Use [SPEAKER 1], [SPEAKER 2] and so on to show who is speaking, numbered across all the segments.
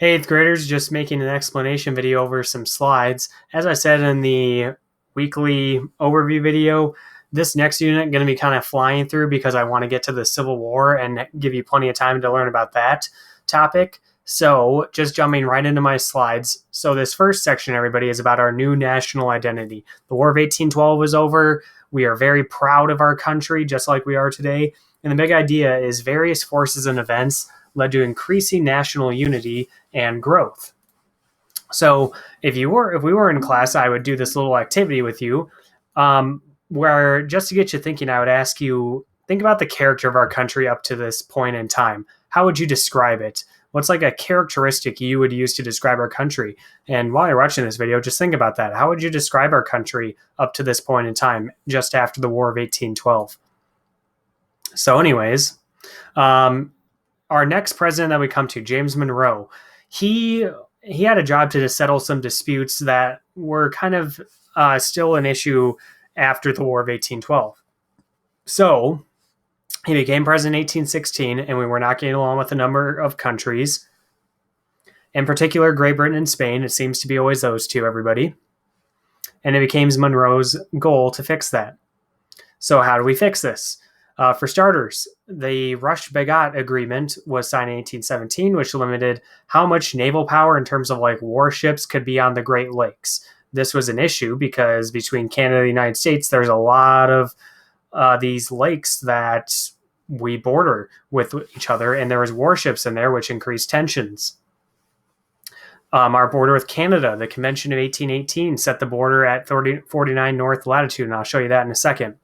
[SPEAKER 1] Hey, eighth graders, just making an explanation video over some slides. As I said in the weekly overview video, this next unit going to be kind of flying through because I want to get to the Civil War and give you plenty of time to learn about that topic. So just jumping right into my slides. So this first section, everybody, is about our new national identity. The War of 1812 was over. We are very proud of our country, just like we are today. And the big idea is various forces and events led to increasing national unity and growth. So if we were in class, I would do this little activity with you, where just to get you thinking, I would ask you, think about the character of our country up to this point in time. How would you describe it? What's like a characteristic you would use to describe our country? And while you're watching this video, just think about that. How would you describe our country up to this point in time, just after the War of 1812? So anyways, our next president that we come to, James Monroe, he had a job to settle some disputes that were kind of still an issue after the War of 1812. So he became president in 1816, and we were not getting along with a number of countries, in particular Great Britain and Spain. It seems to be always those two, everybody. And it became Monroe's goal to fix that. So how do we fix this? For starters, the Rush-Bagot Agreement was signed in 1817, which limited how much naval power in terms of like warships could be on the Great Lakes. This was an issue because between Canada and the United States, there's a lot of these lakes that we border with each other, and there was warships in there, which increased tensions. Our border with Canada, the Convention of 1818 set the border at 49 north latitude, and I'll show you that in a second.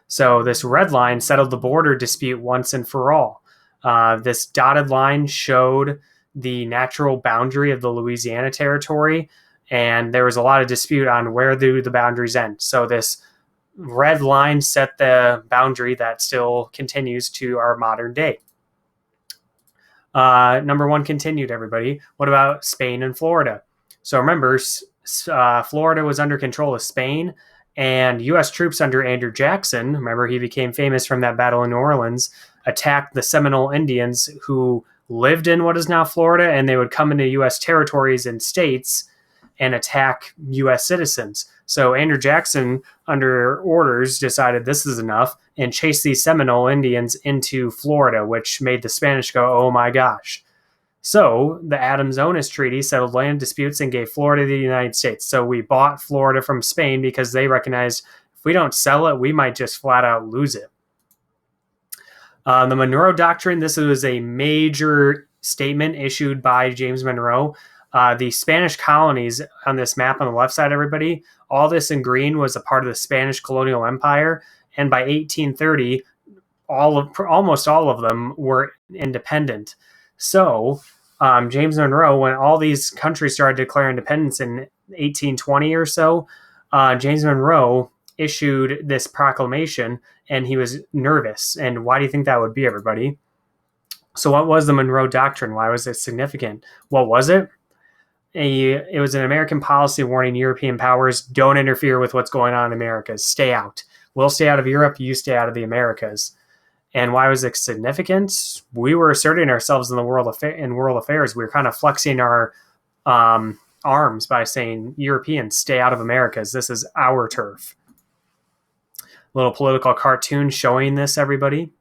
[SPEAKER 1] So this red line settled the border dispute once and for all. This dotted line showed the natural boundary of the Louisiana Territory, and there was a lot of dispute on where do the boundaries end. So this red line set the boundary that still continues to our modern day. Number one continued, everybody. What about Spain and Florida? So remember, Florida was under control of Spain, and U.S. troops under Andrew Jackson, remember he became famous from that battle in New Orleans, attacked the Seminole Indians who lived in what is now Florida, and they would come into U.S. territories and states and attack U.S. citizens. So Andrew Jackson, under orders, decided this is enough and chased these Seminole Indians into Florida, which made the Spanish go, oh my gosh. So the Adams-Onis Treaty settled land disputes and gave Florida to the United States. So we bought Florida from Spain because they recognized if we don't sell it, we might just flat out lose it. The Monroe Doctrine, this was a major statement issued by James Monroe. The Spanish colonies on this map on the left side, everybody, all this in green was a part of the Spanish colonial empire. And by 1830, almost all of them were independent. So James Monroe, when all these countries started to declare independence in 1820 or so, James Monroe issued this proclamation, and he was nervous. And why do you think that would be, everybody? So what was the Monroe Doctrine? Why was it significant? What was it? It was an American policy warning European powers, don't interfere with what's going on in America. Stay out. We'll stay out of Europe. You stay out of the Americas. And why was it significant? We were asserting ourselves in world affairs. We were kind of flexing our arms by saying, Europeans, stay out of Americas. This is our turf. Little political cartoon showing this, everybody.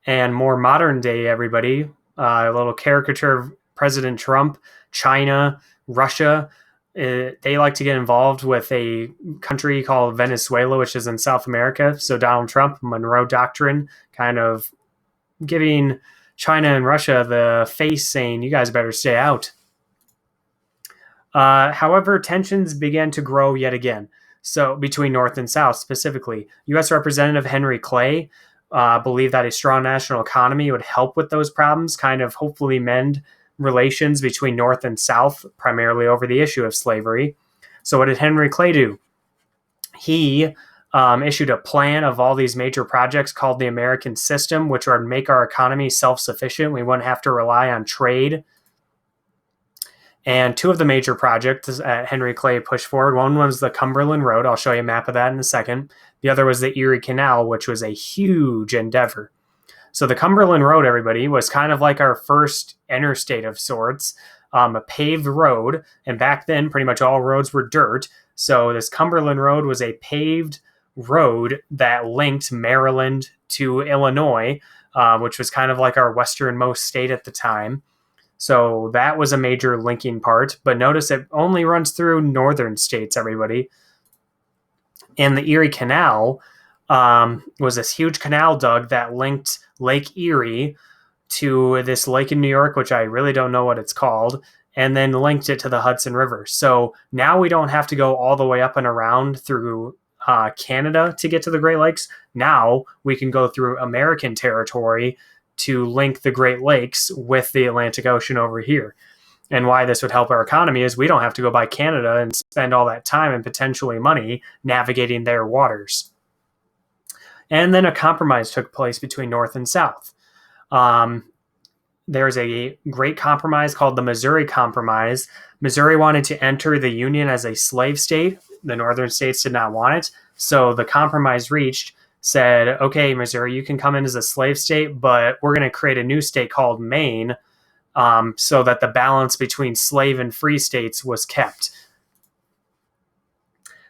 [SPEAKER 1] And more modern day, everybody, a little caricature of President Trump, China, Russia. They like to get involved with a country called Venezuela, which is in South America. So Donald Trump, Monroe Doctrine, kind of giving China and Russia the face, saying, you guys better stay out. However, tensions began to grow yet again. So between North and South specifically, U.S. Representative Henry Clay believed that a strong national economy would help with those problems, kind of hopefully mend relations between North and South, primarily over the issue of slavery. So what did Henry Clay do? He issued a plan of all these major projects called the American System, which would make our economy self-sufficient. We wouldn't have to rely on trade. And two of the major projects Henry Clay pushed forward, one was the Cumberland Road. I'll show you a map of that in a second. The other was the Erie Canal, which was a huge endeavor. So the Cumberland Road, everybody, was kind of like our first interstate of sorts, a paved road. And back then, pretty much all roads were dirt. So this Cumberland Road was a paved road that linked Maryland to Illinois, which was kind of like our westernmost state at the time. So that was a major linking part. But notice it only runs through northern states, everybody. And the Erie Canal was this huge canal dug that linked Lake Erie to this lake in New York, which I really don't know what it's called, and then linked it to the Hudson River. So now we don't have to go all the way up and around through Canada to get to the Great Lakes. Now we can go through American territory to link the Great Lakes with the Atlantic Ocean over here. And why this would help our economy is we don't have to go by Canada and spend all that time and potentially money navigating their waters. And then a compromise took place between North and South. There's a great compromise called the Missouri Compromise. Missouri wanted to enter the Union as a slave state. The northern states did not want it. So the compromise reached said, okay, Missouri, you can come in as a slave state, but we're going to create a new state called Maine, so that the balance between slave and free states was kept.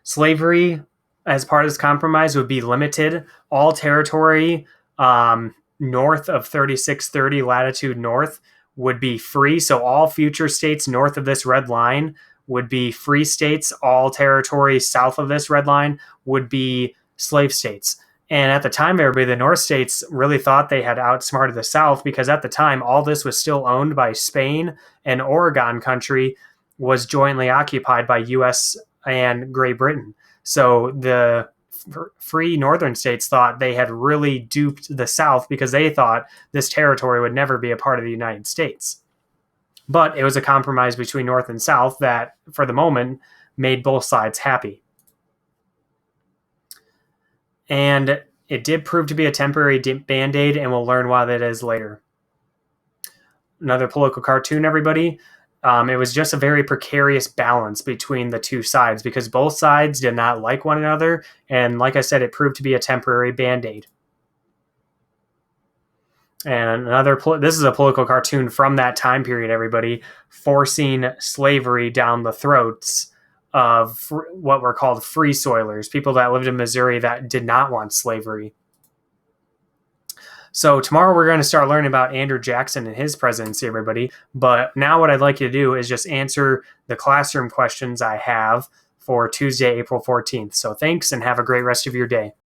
[SPEAKER 1] Slavery, as part of this compromise, would be limited. All territory north of 3630 latitude north would be free. So all future states north of this red line would be free states. All territory south of this red line would be slave states. And at the time, everybody, the North states really thought they had outsmarted the South, because at the time, all this was still owned by Spain, and Oregon country was jointly occupied by U.S. and Great Britain. So the free northern states thought they had really duped the South, because they thought this territory would never be a part of the United States. But it was a compromise between North and South that, for the moment, made both sides happy. And it did prove to be a temporary Band-Aid, and we'll learn why that is later. Another political cartoon, everybody. It was just a very precarious balance between the two sides, because both sides did not like one another. And like I said, it proved to be a temporary Band-Aid. And this is a political cartoon from that time period, everybody, forcing slavery down the throats of what were called free soilers, people that lived in Missouri that did not want slavery. So tomorrow we're going to start learning about Andrew Jackson and his presidency, everybody. But now what I'd like you to do is just answer the classroom questions I have for Tuesday, April 14th. So thanks, and have a great rest of your day.